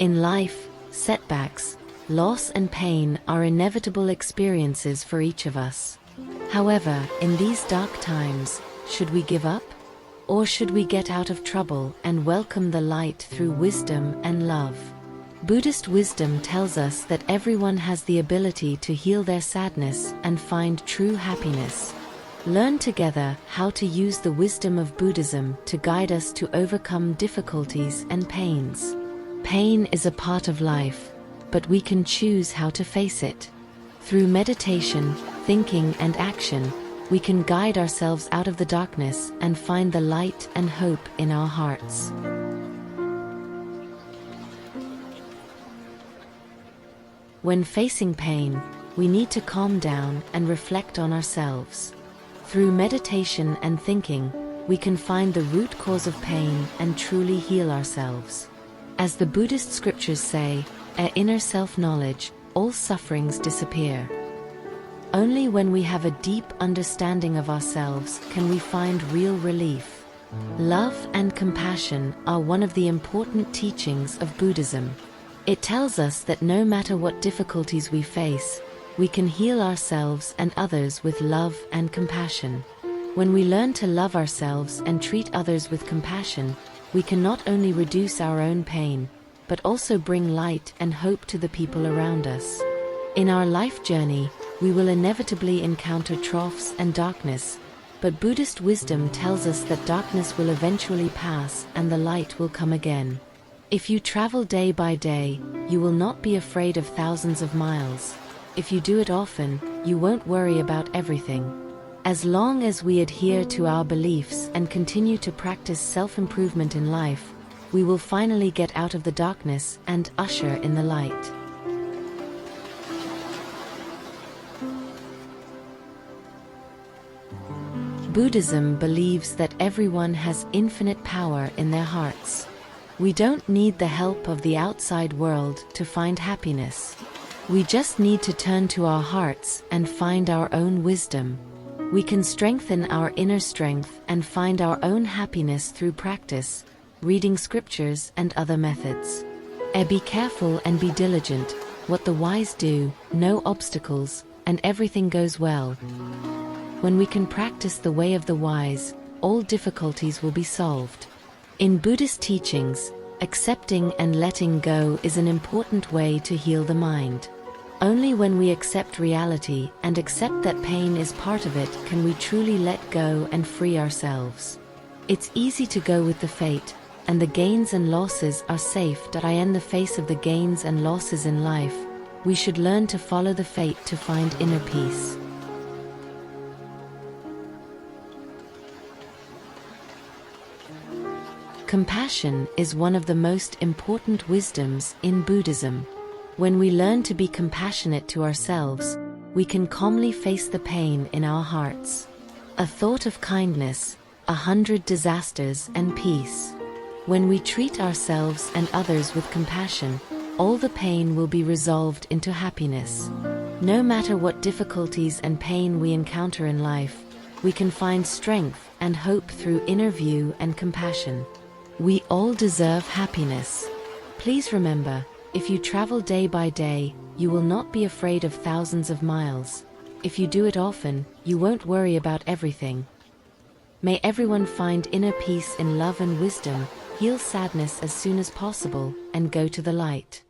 In life, setbacks, loss and pain are inevitable experiences for each of us. However, in these dark times, should we give up? Or should we get out of trouble and welcome the light through wisdom and love? Buddhist wisdom tells us that everyone has the ability to heal their sadness and find true happiness. Learn together how to use the wisdom of Buddhism to guide us to overcome difficulties and pains. Pain is a part of life, but we can choose how to face it. Through meditation, thinking and action, we can guide ourselves out of the darkness and find the light and hope in our hearts. When facing pain, we need to calm down and reflect on ourselves. Through meditation and thinking, we can find the root cause of pain and truly heal ourselves. As the Buddhist scriptures say, "Our inner self-knowledge, all sufferings disappear." Only when we have a deep understanding of ourselves can we find real relief. Love and compassion are one of the important teachings of Buddhism. It tells us that no matter what difficulties we face, we can heal ourselves and others with love and compassion. When we learn to love ourselves and treat others with compassion, we can not only reduce our own pain, but also bring light and hope to the people around us. In our life journey, we will inevitably encounter troughs and darkness, but Buddhist wisdom tells us that darkness will eventually pass and the light will come again. If you travel day by day, you will not be afraid of thousands of miles. If you do it often, you won't worry about everything. As long as we adhere to our beliefs and continue to practice self-improvement in life, we will finally get out of the darkness and usher in the light. Buddhism believes that everyone has infinite power in their hearts. We don't need the help of the outside world to find happiness. We just need to turn to our hearts and find our own wisdom. We can strengthen our inner strength and find our own happiness through practice, reading scriptures and other methods. Be careful and be diligent, what the wise do, no obstacles, and everything goes well. When we can practice the way of the wise, all difficulties will be solved. In Buddhist teachings, accepting and letting go is an important way to heal the mind. Only when we accept reality and accept that pain is part of it can we truly let go and free ourselves. It's easy to go with the fate, and the gains and losses are safe. In the face of the gains and losses in life, we should learn to follow the fate to find inner peace. Compassion is one of the most important wisdoms in Buddhism. When we learn to be compassionate to ourselves, we can calmly face the pain in our hearts. A thought of kindness, 100 disasters and peace. When we treat ourselves and others with compassion, all the pain will be resolved into happiness. No matter what difficulties and pain we encounter in life, we can find strength and hope through inner view and compassion. We all deserve happiness. Please remember, if you travel day by day, you will not be afraid of thousands of miles. If you do it often, you won't worry about everything. May everyone find inner peace in love and wisdom, heal sadness as soon as possible, and go to the light.